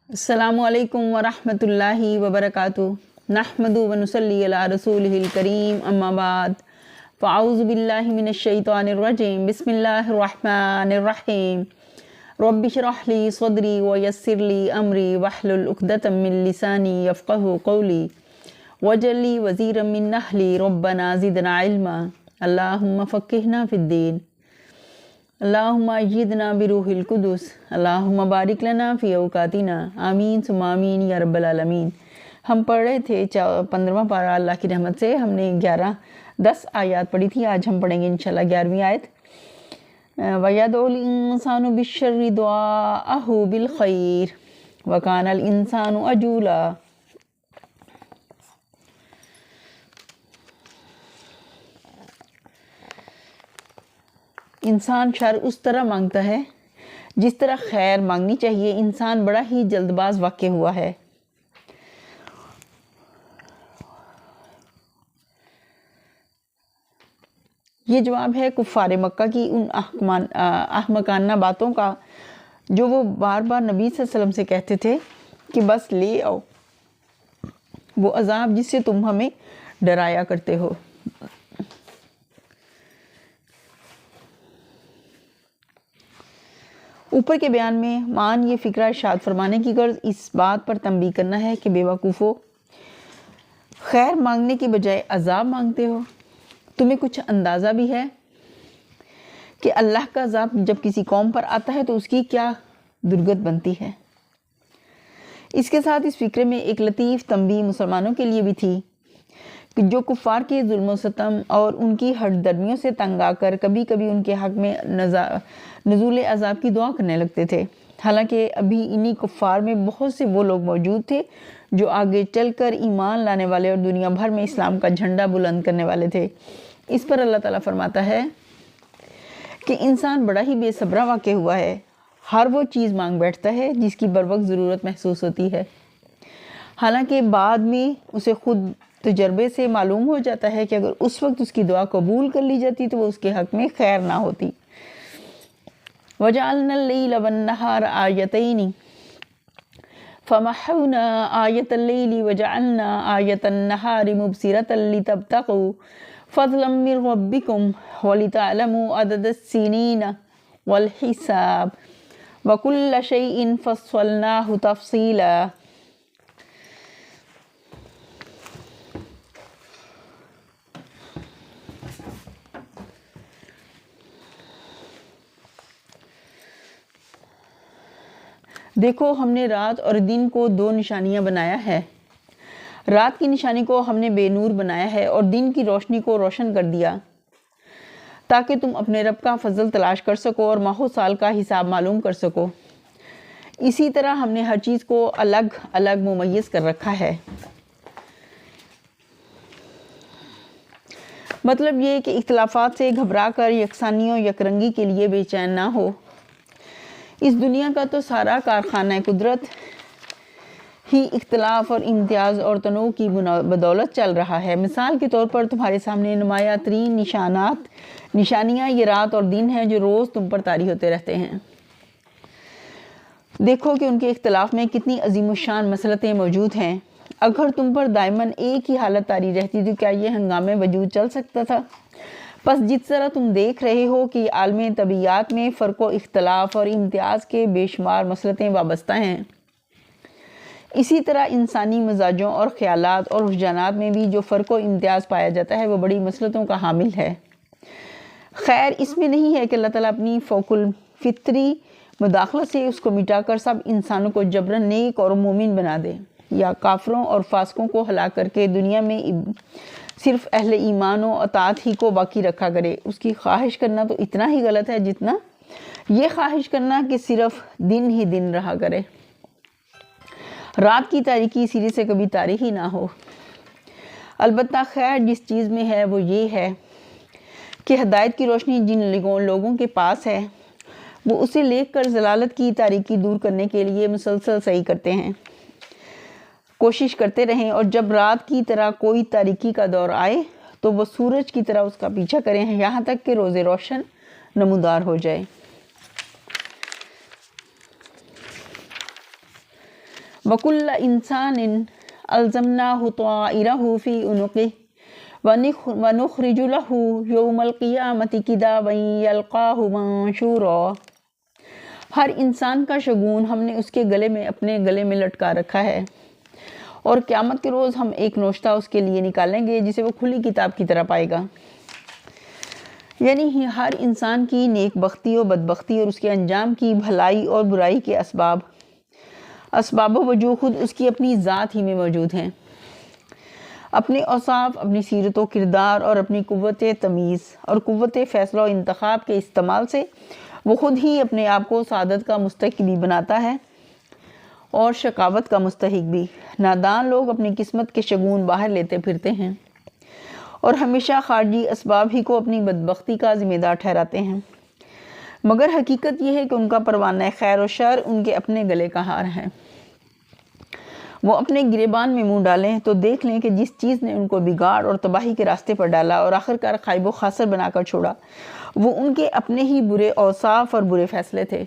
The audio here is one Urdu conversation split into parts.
السلام علیکم ورحمۃ اللہ وبرکاتہ نحمدہ ونصلی علی رسولہ الکریم اما بعد فاعوذ باللہ من الشیطان الرجیم بسم اللہ الرحمن الرحیم رب اشرح لی صدری ویسر لی امری واحلل عقدۃ من لسانی یفقہوا قولی واجعل لی وزیرا من اہلی ربنا زدنا علما اللہم فقہنا فی الدین اللہم ایدنا بروح القدس اللہم بارک لنا فی اوقاتنا آمین ثم آمین یا رب العالمین۔ ہم پڑھ رہے تھے 15واں پارہ اللہ کی رحمت سے، ہم نے 10 آیات پڑھی تھی، آج ہم پڑھیں گے انشاءاللہ 11ویں آیت۔ وَيَدْعُ الْإِنسَانُ بِالشَّرِّ دُعَاءَهُ بِالْخَيْرِ وَكَانَ الْإِنسَانُ عَجُولًا۔ انسان شر اس طرح مانگتا ہے جس طرح خیر مانگنی چاہیے۔ انسان بڑا ہی جلد باز واقع ہوا ہے۔ یہ جواب ہے کفار مکہ کی ان احمقانہ باتوں کا جو وہ بار بار نبی صلی اللہ علیہ وسلم سے کہتے تھے کہ بس لے آؤ وہ عذاب جس سے تم ہمیں ڈرایا کرتے ہو۔ اوپر کے بیان میں مان یہ فکرہ ارشاد فرمانے کی غرض اس بات پر تنبیہ کرنا ہے کہ بے وقوفو، خیر مانگنے کی بجائے عذاب مانگتے ہو۔ تمہیں کچھ اندازہ بھی ہے کہ اللہ کا عذاب جب کسی قوم پر آتا ہے تو اس کی کیا درگت بنتی ہے۔ اس کے ساتھ اس فکرے میں ایک لطیف تنبیہ مسلمانوں کے لیے بھی تھی کہ جو کفار کے ظلم و ستم اور ان کی ہٹ درمیوں سے تنگ آ کر کبھی کبھی ان کے حق میں نزول عذاب کی دعا کرنے لگتے تھے، حالانکہ ابھی انہی کفار میں بہت سے وہ لوگ موجود تھے جو آگے چل کر ایمان لانے والے اور دنیا بھر میں اسلام کا جھنڈا بلند کرنے والے تھے۔ اس پر اللہ تعالیٰ فرماتا ہے کہ انسان بڑا ہی بے صبرا واقع ہوا ہے، ہر وہ چیز مانگ بیٹھتا ہے جس کی بروقت ضرورت محسوس ہوتی ہے، حالانکہ بعد میں اسے خود تجربے سے معلوم ہو جاتا ہے کہ اگر اس وقت اس کی دعا قبول کر لی جاتی تو وہ اس کے حق میں خیر نہ ہوتی۔ وَجَعَلْنَا اللَّيْلَ وَالنَّهَارَ آیَتَيْنِ فَمَحَوْنَا آیَةَ اللَّيْلِ وَجَعَلْنَا آیَةَ النَّهَارِ مُبْصِرَةً لِتَبْتَغُوا فَضْلًا مِّن رَّبِّكُمْ وَلِتَعْلَمُوا عَدَدَ السِّنِينَ وَالْحِسَابَ وَكُلَّ شَيْءٍ فَصَّلْنَاهُ تَفْصِيلًا۔ دیکھو ہم نے رات اور دن کو 2 نشانیاں بنایا ہے۔ رات کی نشانی کو ہم نے بے نور بنایا ہے اور دن کی روشنی کو روشن کر دیا تاکہ تم اپنے رب کا فضل تلاش کر سکو اور ماہ و سال کا حساب معلوم کر سکو۔ اسی طرح ہم نے ہر چیز کو الگ الگ ممیز کر رکھا ہے۔ مطلب یہ کہ اختلافات سے گھبرا کر یکسانی و یکرنگی کے لیے بے چین نہ ہو۔ اس دنیا کا تو سارا کارخانہ قدرت ہی اختلاف اور امتیاز اور تنوع کی بدولت چل رہا ہے۔ مثال کے طور پر تمہارے سامنے نمایاں ترین نشانیاں یہ رات اور دن ہیں جو روز تم پر طاری ہوتے رہتے ہیں۔ دیکھو کہ ان کے اختلاف میں کتنی عظیم الشان مصلحتیں موجود ہیں۔ اگر تم پر دائماً ایک ہی حالت طاری رہتی تو کیا یہ ہنگامِ وجود چل سکتا تھا؟ پس جس طرح تم دیکھ رہے ہو کہ عالم طبیعیات میں فرق و اختلاف اور امتیاز کے بے شمار مصلحتیں وابستہ ہیں، اسی طرح انسانی مزاجوں اور خیالات اور رجحانات میں بھی جو فرق و امتیاز پایا جاتا ہے وہ بڑی مصلحتوں کا حامل ہے۔ خیر اس میں نہیں ہے کہ اللہ تعالیٰ اپنی فوق الفطری مداخلت سے اس کو مٹا کر سب انسانوں کو جبراً نیک اور مومن بنا دے، یا کافروں اور فاسقوں کو ہلاک کر کے دنیا میں صرف اہل ایمان و اطاعت ہی کو باقی رکھا کرے۔ اس کی خواہش کرنا تو اتنا ہی غلط ہے جتنا یہ خواہش کرنا کہ صرف دن ہی دن رہا کرے، رات کی تاریکی سرے سے کبھی تاریک ہی نہ ہو۔ البتہ خیر جس چیز میں ہے وہ یہ ہے کہ ہدایت کی روشنی جن لوگوں کے پاس ہے وہ اسے لے کر ضلالت کی تاریکی دور کرنے کے لیے مسلسل سعی کرتے ہیں، کوشش کرتے رہیں، اور جب رات کی طرح کوئی تاریکی کا دور آئے تو وہ سورج کی طرح اس کا پیچھا کریں یہاں تک کہ روز روشن نمودار ہو جائے۔ وَكُلَّ إِنسَانٍ أَلْزَمْنَاهُ طَائِرَهُ فِي عُنُقِهِ وَنُخْرِجُ لَهُ يَوْمَ الْقِيَامَةِ كِتَابًا يَلْقَاهُ مَنشُورًا۔ ہر انسان کا شگون ہم نے اس کے گلے میں اپنے گلے میں لٹکا رکھا ہے، اور قیامت کے روز ہم ایک نوشتہ اس کے لیے نکالیں گے جسے وہ کھلی کتاب کی طرح پائے گا۔ یعنی ہر انسان کی نیک بختی و بدبختی اور اس کے انجام کی بھلائی اور برائی کے اسباب و وجوہ خود اس کی اپنی ذات ہی میں موجود ہیں۔ اپنے اوصاف، اپنی سیرت و کردار اور اپنی قوت تمیز اور قوت فیصلہ و انتخاب کے استعمال سے وہ خود ہی اپنے آپ کو سعادت کا مستحق بھی بناتا ہے اور شقاوت کا مستحق بھی۔ نادان لوگ اپنی قسمت کے شگون باہر لیتے پھرتے ہیں اور ہمیشہ خارجی اسباب ہی کو اپنی بدبختی کا ذمہ دار ٹھہراتے ہیں، مگر حقیقت یہ ہے کہ ان کا پروانہ خیر و شر ان کے اپنے گلے کا ہار ہے۔ وہ اپنے گریبان میں منہ ڈالیں تو دیکھ لیں کہ جس چیز نے ان کو بگاڑ اور تباہی کے راستے پر ڈالا اور آخرکار خائب و خاسر بنا کر چھوڑا، وہ ان کے اپنے ہی برے اوصاف اور برے فیصلے تھے،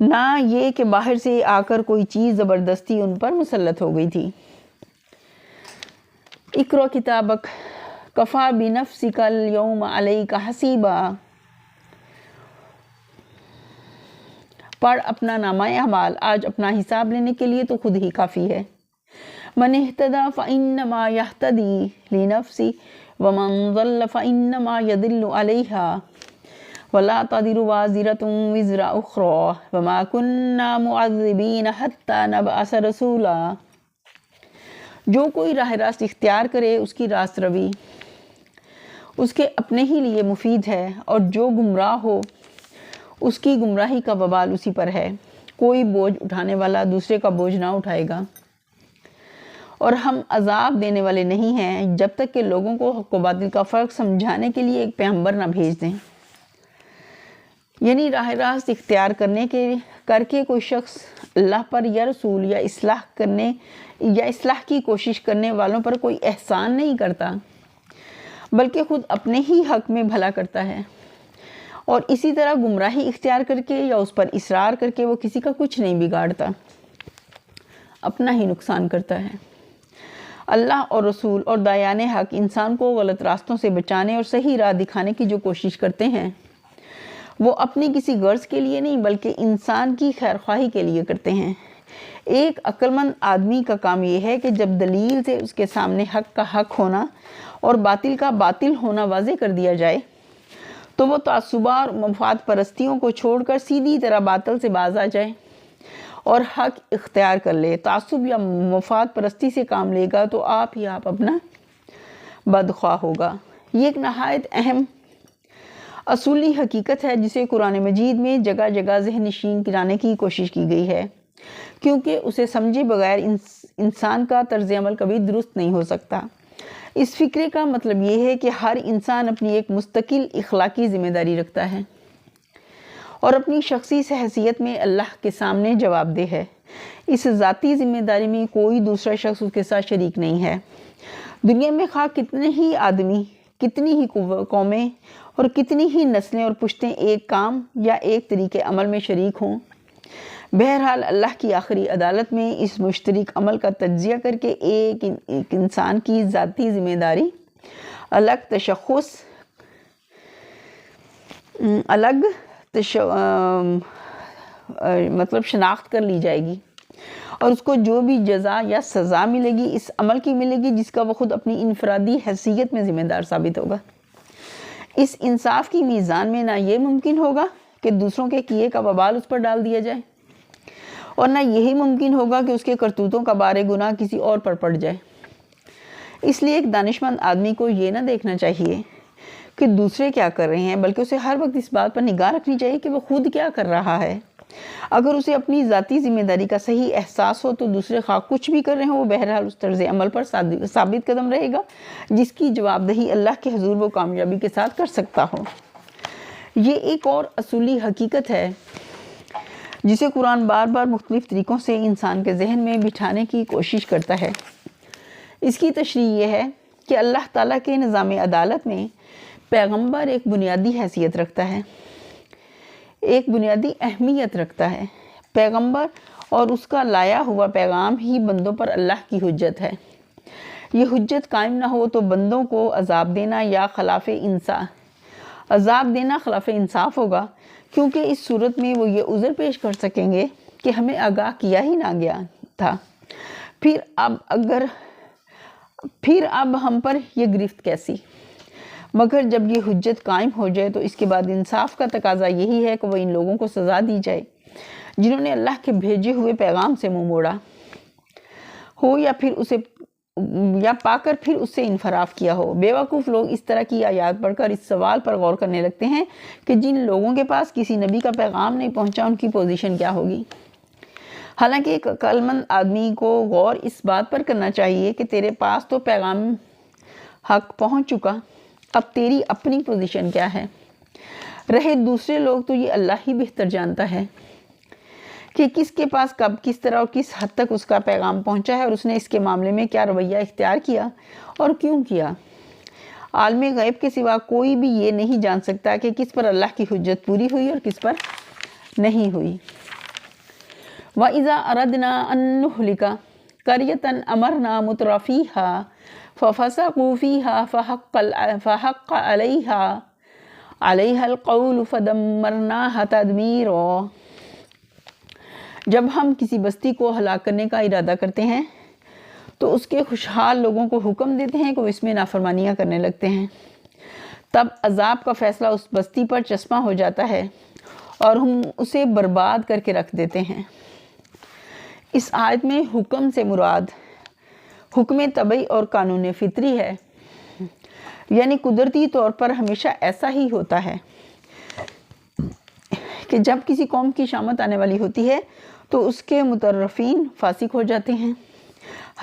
نہ یہ کہ باہر سے آ کر کوئی چیز زبردستی ان پر مسلط ہو گئی تھی۔ اقرأ کتابک کفیٰ بنفسک اليوم علیک حسیبا، پڑھ اپنا نامہ اعمال، آج اپنا حساب لینے کے لیے تو خود ہی کافی ہے۔ من اہتدی فإنما یہتدی لنفسہ ومن ضل فإنما یضل علیہا ولا تزر وازرۃ وزر اخری وما کنا معذبین حتی نبعث رسولا۔ جو کوئی راہ راست اختیار کرے اس کی راست روی اس کے اپنے ہی لیے مفید ہے، اور جو گمراہ ہو اس کی گمراہی کا وبال اسی پر ہے۔ کوئی بوجھ اٹھانے والا دوسرے کا بوجھ نہ اٹھائے گا، اور ہم عذاب دینے والے نہیں ہیں جب تک کہ لوگوں کو حق و باطل کا فرق سمجھانے کے لیے ایک پیغمبر نہ بھیج دیں۔ یعنی راہ راست اختیار کر کے کوئی شخص اللہ پر یا رسول یا اصلاح کی کوشش کرنے والوں پر کوئی احسان نہیں کرتا، بلکہ خود اپنے ہی حق میں بھلا کرتا ہے، اور اسی طرح گمراہی اختیار کر کے یا اس پر اصرار کر کے وہ کسی کا کچھ نہیں بگاڑتا، اپنا ہی نقصان کرتا ہے۔ اللہ اور رسول اور دایان حق انسان کو غلط راستوں سے بچانے اور صحیح راہ دکھانے کی جو کوشش کرتے ہیں، وہ اپنی کسی غرض کے لیے نہیں بلکہ انسان کی خیر خواہی کے لیے کرتے ہیں۔ ایک عقل مند آدمی کا کام یہ ہے کہ جب دلیل سے اس کے سامنے حق کا حق ہونا اور باطل کا باطل ہونا واضح کر دیا جائے تو وہ تعصبات اور مفاد پرستیوں کو چھوڑ کر سیدھی طرح باطل سے باز آ جائے اور حق اختیار کر لے۔ تعصب یا مفاد پرستی سے کام لے گا تو آپ اپنا بدخواہ ہوگا۔ یہ ایک نہایت اہم اصولی حقیقت ہے جسے قرآن مجید میں جگہ جگہ ذہن نشین کرانے کی کوشش کی گئی ہے، کیونکہ اسے سمجھے بغیر انسان کا طرز عمل کبھی درست نہیں ہو سکتا۔ اس فکرے کا مطلب یہ ہے کہ ہر انسان اپنی ایک مستقل اخلاقی ذمہ داری رکھتا ہے اور اپنی شخصی حیثیت میں اللہ کے سامنے جواب دہ ہے۔ اس ذاتی ذمہ داری میں کوئی دوسرا شخص اس کے ساتھ شریک نہیں ہے۔ دنیا میں خواہ کتنے ہی آدمی، کتنی ہی قومیں اور کتنی ہی نسلیں اور پشتیں ایک کام یا ایک طریقے عمل میں شریک ہوں، بہرحال اللہ کی آخری عدالت میں اس مشترک عمل کا تجزیہ کر کے ایک انسان کی ذاتی ذمہ داری مطلب شناخت کر لی جائے گی، اور اس کو جو بھی جزا یا سزا ملے گی اس عمل کی ملے گی جس کا وہ خود اپنی انفرادی حیثیت میں ذمہ دار ثابت ہوگا۔ اس انصاف کی میزان میں نہ یہ ممکن ہوگا کہ دوسروں کے کیے کا وبال اس پر ڈال دیا جائے، اور نہ یہی ممکن ہوگا کہ اس کے کرتوتوں کا بار گناہ کسی اور پر پڑ جائے۔ اس لیے ایک دانشمند آدمی کو یہ نہ دیکھنا چاہیے کہ دوسرے کیا کر رہے ہیں، بلکہ اسے ہر وقت اس بات پر نگاہ رکھنی چاہیے کہ وہ خود کیا کر رہا ہے۔ اگر اسے اپنی ذاتی ذمہ داری کا صحیح احساس ہو تو دوسرے خواہ کچھ بھی کر رہے ہوں وہ بہرحال اس طرز عمل پر ثابت قدم رہے گا جس کی جواب دہی اللہ کے حضور وہ کامیابی کے ساتھ کر سکتا ہو۔ یہ ایک اور اصولی حقیقت ہے جسے قرآن بار بار مختلف طریقوں سے انسان کے ذہن میں بٹھانے کی کوشش کرتا ہے۔ اس کی تشریح یہ ہے کہ اللہ تعالیٰ کے نظام عدالت میں پیغمبر ایک بنیادی حیثیت رکھتا ہے، ایک بنیادی اہمیت رکھتا ہے۔ پیغمبر اور اس کا لایا ہوا پیغام ہی بندوں پر اللہ کی حجت ہے۔ یہ حجت قائم نہ ہو تو بندوں کو عذاب دینا خلاف انصاف ہوگا، کیونکہ اس صورت میں وہ یہ عذر پیش کر سکیں گے کہ ہمیں آگاہ کیا ہی نہ گیا تھا، پھر اب ہم پر یہ گرفت کیسی؟ مگر جب یہ حجت قائم ہو جائے تو اس کے بعد انصاف کا تقاضا یہی ہے کہ وہ ان لوگوں کو سزا دی جائے جنہوں نے اللہ کے بھیجے ہوئے پیغام سے منہ موڑا ہو یا پا کر پھر اس سے انحراف کیا ہو۔ بیوقوف لوگ اس طرح کی آیات پڑھ کر اس سوال پر غور کرنے لگتے ہیں کہ جن لوگوں کے پاس کسی نبی کا پیغام نہیں پہنچا ان کی پوزیشن کیا ہوگی۔ حالانکہ ایک عقل مند آدمی کو غور اس بات پر کرنا چاہیے کہ تیرے پاس تو پیغام حق پہنچ چکا، اب تیری اپنی پوزیشن کیا ہے؟ رہے دوسرے لوگ تو یہ اللہ ہی بہتر جانتا ہے کہ کس کے پاس کب، کس طرح اور کس حد تک اس کا پیغام پہنچا ہے اور اس نے اس کے معاملے میں کیا رویہ اختیار کیا اور کیوں کیا۔ عالم غیب کے سوا کوئی بھی یہ نہیں جان سکتا کہ کس پر اللہ کی حجت پوری ہوئی اور کس پر نہیں ہوئی۔ وَإِذَا أَرَدْنَا أَن نُهْلِكَ قَرْيَةً أَمَرْنَا مُتْرَفِيهَا فَفَسَقُوا فِيهَا فَحَقَّ عَلَيْهَا الْقَوْلُ فَدَمَّرْنَاهَا تَدْمِيرًا۔ جب ہم کسی بستی کو ہلاک کرنے کا ارادہ کرتے ہیں تو اس کے خوشحال لوگوں کو حکم دیتے ہیں کہ وہ اس میں نافرمانیاں کرنے لگتے ہیں، تب عذاب کا فیصلہ اس بستی پر چسپاں ہو جاتا ہے اور ہم اسے برباد کر کے رکھ دیتے ہیں۔ اس آیت میں حکم سے مراد حکم طبعی اور قانون فطری ہے، یعنی قدرتی طور پر ہمیشہ ایسا ہی ہوتا ہے کہ جب کسی قوم کی شامت آنے والی ہوتی ہے تو اس کے مترفین فاسق ہو جاتے ہیں۔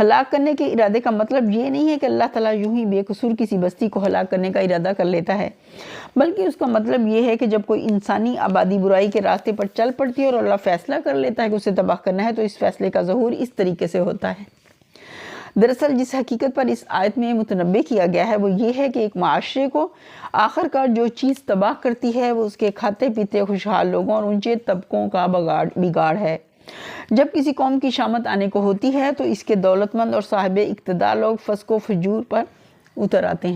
ہلاک کرنے کے ارادے کا مطلب یہ نہیں ہے کہ اللہ تعالیٰ یوں ہی بے قصور کسی بستی کو ہلاک کرنے کا ارادہ کر لیتا ہے، بلکہ اس کا مطلب یہ ہے کہ جب کوئی انسانی آبادی برائی کے راستے پر چل پڑتی ہے اور اللہ فیصلہ کر لیتا ہے کہ اسے تباہ کرنا ہے تو اس فیصلے کا ظہور اس طریقے سے ہوتا ہے۔ دراصل جس حقیقت پر اس آیت میں متنبہ کیا گیا ہے وہ یہ ہے کہ ایک معاشرے کو آخر کار جو چیز تباہ کرتی ہے وہ اس کے کھاتے پیتے خوشحال لوگوں اور اونچے طبقوں کا بگاڑ ہے۔ جب کسی قوم کی شامت آنے کو ہوتی ہے تو اس کے دولت مند اور صاحب اقتدار لوگ فسق و فجور پر اتر آتے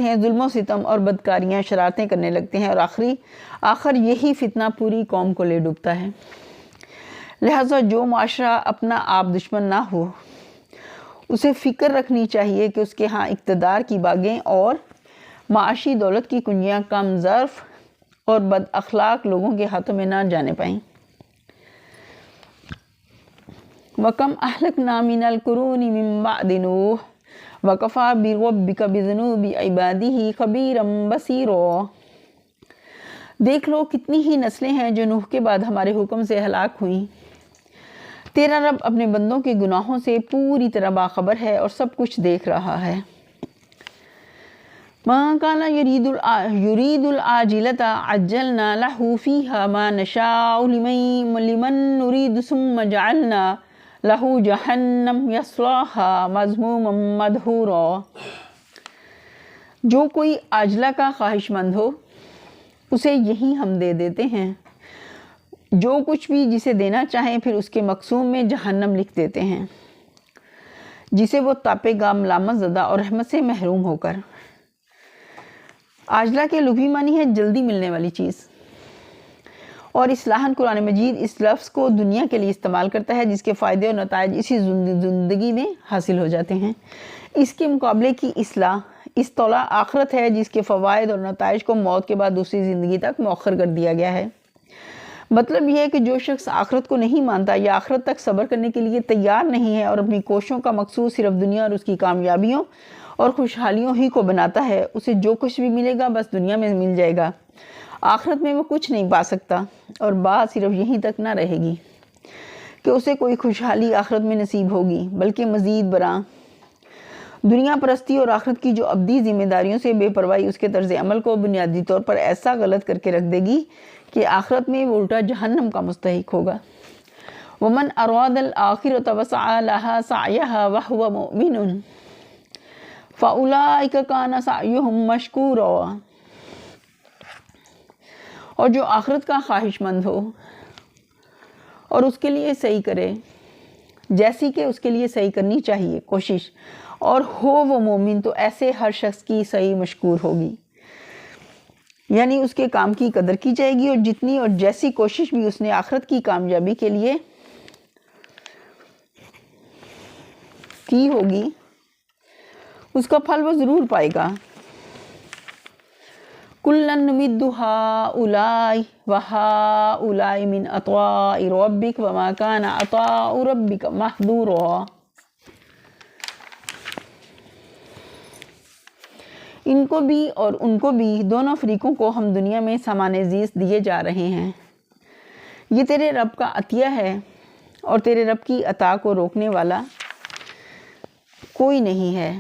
ہیں، ظلم و ستم اور بدکاریاں شرارتیں کرنے لگتے ہیں اور آخر یہی فتنہ پوری قوم کو لے ڈوبتا ہے۔ لہٰذا جو معاشرہ اپنا آپ دشمن نہ ہو اسے فکر رکھنی چاہیے کہ اس کے ہاں اقتدار کی باغیں اور معاشی دولت کی کنجیاں کم ظرف اور بد اخلاق لوگوں کے ہاتھوں میں نہ جانے پائیں۔ وَكَمْ أَهْلَكْنَا مِنَ الْقُرُونِ مِن بَعْدِ نُوحٍ وَكَفَىٰ بِرَبِّكَ بِذُنُوبِ عِبَادِهِ خَبِيرًا بَصِيرًا۔ دیکھ لو کتنی ہی نسلیں ہیں جو نوح کے بعد ہمارے حکم سے ہلاک ہوئیں۔ تیرا رب اپنے بندوں کے گناہوں سے پوری طرح باخبر ہے اور سب کچھ دیکھ رہا ہے۔ مَا كَانَ يُرِيدُ الْعَاجِلَةَ عَجَّلْنَا لَهُ فِيهَا مَا نَشَاءُ لِمَن نُرِيدُ ثُمَّ جَعَلْنَا لَهُ جَهَنَّمَ يَصْلَاهَا مَذْمُومًا مَدْحُورًا۔ جو کوئی عاجلہ کا خواہش مند ہو اسے یہی ہم دے دیتے ہیں، جو کچھ بھی جسے دینا چاہیں پھر اس کے مقسوم میں جہنم لکھ دیتے ہیں جسے وہ تاپے گا ملامت زدہ اور رحمت سے محروم ہو کر۔ عاجلہ کے لغوی معنی ہے جلدی ملنے والی چیز، اور اصطلاحاً قرآن مجید اس لفظ کو دنیا کے لیے استعمال کرتا ہے جس کے فائدے اور نتائج اسی زندگی میں حاصل ہو جاتے ہیں۔ اس کے مقابلے کی اصطلاح آخرت ہے جس کے فوائد اور نتائج کو موت کے بعد دوسری زندگی تک مؤخر کر دیا گیا ہے۔ مطلب یہ ہے کہ جو شخص آخرت کو نہیں مانتا یا آخرت تک صبر کرنے کے لیے تیار نہیں ہے اور اپنی کوششوں کا مقصود صرف دنیا اور اس کی کامیابیوں اور خوشحالیوں ہی کو بناتا ہے، اسے جو کچھ بھی ملے گا بس دنیا میں مل جائے گا، آخرت میں وہ کچھ نہیں پا سکتا، اور بات صرف یہیں تک نہ رہے گی کہ اسے کوئی خوشحالی آخرت میں نصیب ہوگی، بلکہ مزید برآں دنیا پرستی اور آخرت کی جو ابدی ذمہ داریوں سے بے پرواہی اس کے طرز عمل کو بنیادی طور پر ایسا غلط کر کے رکھ دے گی کہ آخرت میں وہ الٹا جہنم کا مستحق ہوگا۔ وَمَنْ أَرَادَ الْآخِرَةَ وَسَعَىٰ لَهَا سَعْيَهَا وَهُوَ مُؤْمِنٌ فَأُولَٰئِكَ كَانَ سَعْيُهُمْ مَشْكُورًا۔ اور جو آخرت کا خواہش مند ہو اور اس کے لیے صحیح کرے جیسی کہ اس کے لیے صحیح کرنی چاہیے کوشش، اور ہو وہ مومن تو ایسے ہر شخص کی صحیح مشکور ہوگی، یعنی اس کے کام کی قدر کی جائے گی، اور جتنی اور جیسی کوشش بھی اس نے آخرت کی کامیابی کے لیے کی ہوگی اس کا پھل وہ ضرور پائے گا۔ کُلًّا نُمِدُّ ہَٰؤُلَاءِ وَہَٰؤُلَاءِ مِنْ عَطَاءِ رَبِّكَ وَمَا كَانَ عَطَاءُ رَبِّكَ مَحْظُورًا۔ ان کو بھی اور ان کو بھی، دونوں فریقوں کو ہم دنیا میں سامان زیست دیے جا رہے ہیں۔ یہ تیرے رب کا عطیہ ہے، اور تیرے رب کی عطا کو روکنے والا کوئی نہیں ہے۔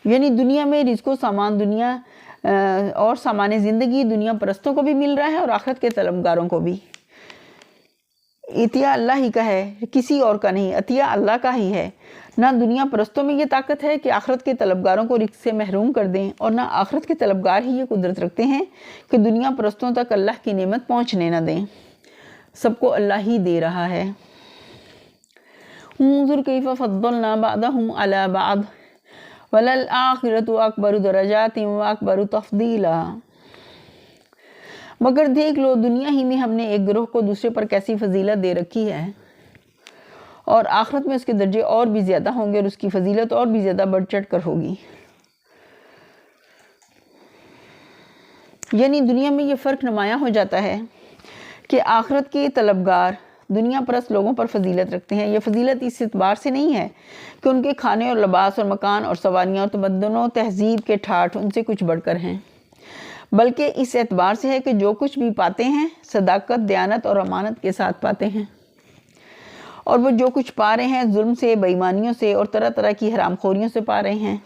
یعنی دنیا میں رزق و سامان دنیا اور سامان زندگی دنیا پرستوں کو بھی مل رہا ہے اور آخرت کے طلبگاروں کو بھی۔ عطیہ اللہ ہی کا ہے، کسی اور کا نہیں، عطیہ اللہ کا ہی ہے۔ نہ دنیا پرستوں میں یہ طاقت ہے کہ آخرت کے طلبگاروں کو رزق سے محروم کر دیں، اور نہ آخرت کے طلبگار ہی یہ قدرت رکھتے ہیں کہ دنیا پرستوں تک اللہ کی نعمت پہنچنے نہ دیں۔ سب کو اللہ ہی دے رہا ہے۔ انظر کیف فضلنا بعضهم علی بعض وَلَلْآخِرَةُ أَكْبَرُ دَرَجَاتٍ وَأَكْبَرُ تَفْضِيلًا۔ مگر دیکھ لو دنیا ہی میں ہم نے ایک گروہ کو دوسرے پر کیسی فضیلت دے رکھی ہے، اور آخرت میں اس کے درجے اور بھی زیادہ ہوں گے، اور اس کی فضیلت اور بھی زیادہ بڑھ چڑھ کر ہوگی۔ یعنی دنیا میں یہ فرق نمایاں ہو جاتا ہے کہ آخرت کے طلبگار دنیا پرست لوگوں پر فضیلت رکھتے ہیں۔ یہ فضیلت اس اعتبار سے نہیں ہے کہ ان کے کھانے اور لباس اور مکان اور سواریاں اور تمدن و تہذیب کے ٹھاٹھ ان سے کچھ بڑھ کر ہیں، بلکہ اس اعتبار سے ہے کہ جو کچھ بھی پاتے ہیں صداقت، دیانت اور امانت کے ساتھ پاتے ہیں، اور وہ جو کچھ پا رہے ہیں ظلم سے، بے ایمانیوں سے اور طرح طرح کی حرام خوریوں سے پا رہے ہیں۔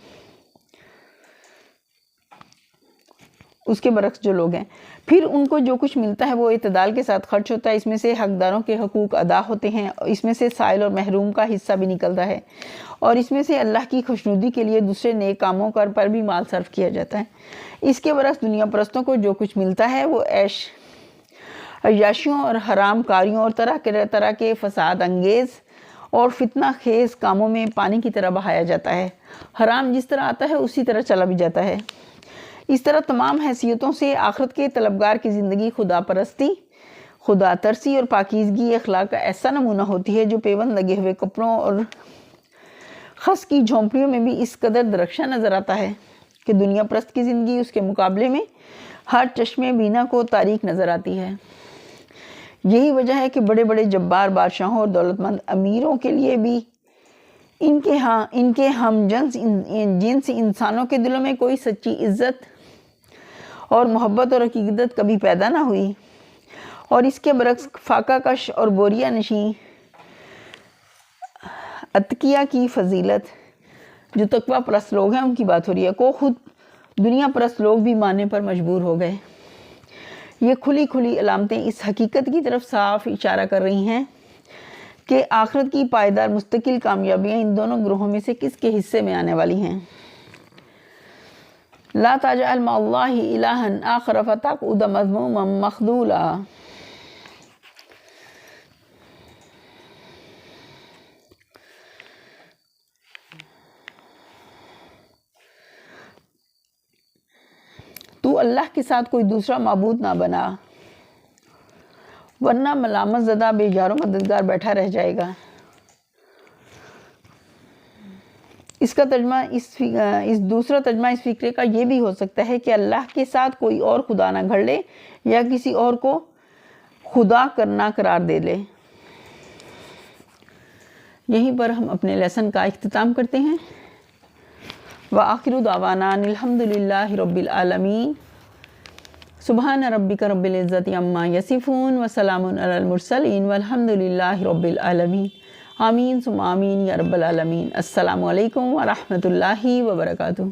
اس کے برعکس جو لوگ ہیں، پھر ان کو جو کچھ ملتا ہے وہ اعتدال کے ساتھ خرچ ہوتا ہے، اس میں سے حقداروں کے حقوق ادا ہوتے ہیں، اس میں سے سائل اور محروم کا حصہ بھی نکلتا ہے، اور اس میں سے اللہ کی خوشنودی کے لیے دوسرے نیک کاموں پر بھی مال صرف کیا جاتا ہے۔ اس کے برعکس دنیا پرستوں کو جو کچھ ملتا ہے وہ عیاشیوں اور حرام کاریوں اور طرح کے فساد انگیز اور فتنہ خیز کاموں میں پانی کی طرح بہایا جاتا ہے۔ حرام جس طرح آتا ہے اسی طرح چلا بھی جاتا ہے۔ اس طرح تمام حیثیتوں سے آخرت کے طلبگار کی زندگی خدا پرستی، خدا ترسی اور پاکیزگی اخلاق کا ایسا نمونہ ہوتی ہے جو پیوند لگے ہوئے کپڑوں اور خس کی جھونپڑیوں میں بھی اس قدر درخشاں نظر آتا ہے کہ دنیا پرست کی زندگی اس کے مقابلے میں ہر چشمے بینا کو تاریک نظر آتی ہے۔ یہی وجہ ہے کہ بڑے بڑے جبار بادشاہوں اور دولت مند امیروں کے لیے بھی ان کے ہم جنس انسانوں کے دلوں میں کوئی سچی عزت اور محبت اور عقیدت کبھی پیدا نہ ہوئی، اور اس کے برعکس فاقہ کش اور بوریا نشیں اتقیاء کی فضیلت، جو تقوی پرست لوگ ہیں ان کی بات ہو رہی ہے، کو خود دنیا پرست لوگ بھی ماننے پر مجبور ہو گئے۔ یہ کھلی کھلی علامتیں اس حقیقت کی طرف صاف اشارہ کر رہی ہیں کہ آخرت کی پائیدار مستقل کامیابیاں ان دونوں گروہوں میں سے کس کے حصے میں آنے والی ہیں۔ لا تجعل مع اللہ الہا آخر فتقعد مذموما مخذولا۔ تو اللہ کے ساتھ کوئی دوسرا معبود نہ بنا، ورنہ ملامت زدہ بے یار و مددگار بیٹھا رہ جائے گا۔ اس کا ترجمہ اس دوسرا ترجمہ اس فقرے کا یہ بھی ہو سکتا ہے کہ اللہ کے ساتھ کوئی اور خدا نہ گھڑ لے یا کسی اور کو خدا کرنا قرار دے لے۔ یہیں پر ہم اپنے لیسن کا اختتام کرتے ہیں۔ وآخر دعوانا الحمد للہ رب العالمین۔ سبحان ربک رب العزت عما یصفون وسلام علی المرسلین والحمد للہ رب العالمین۔ آمین ثم آمین یا رب العالمین۔ السلام علیکم ورحمۃ اللہ وبرکاتہ۔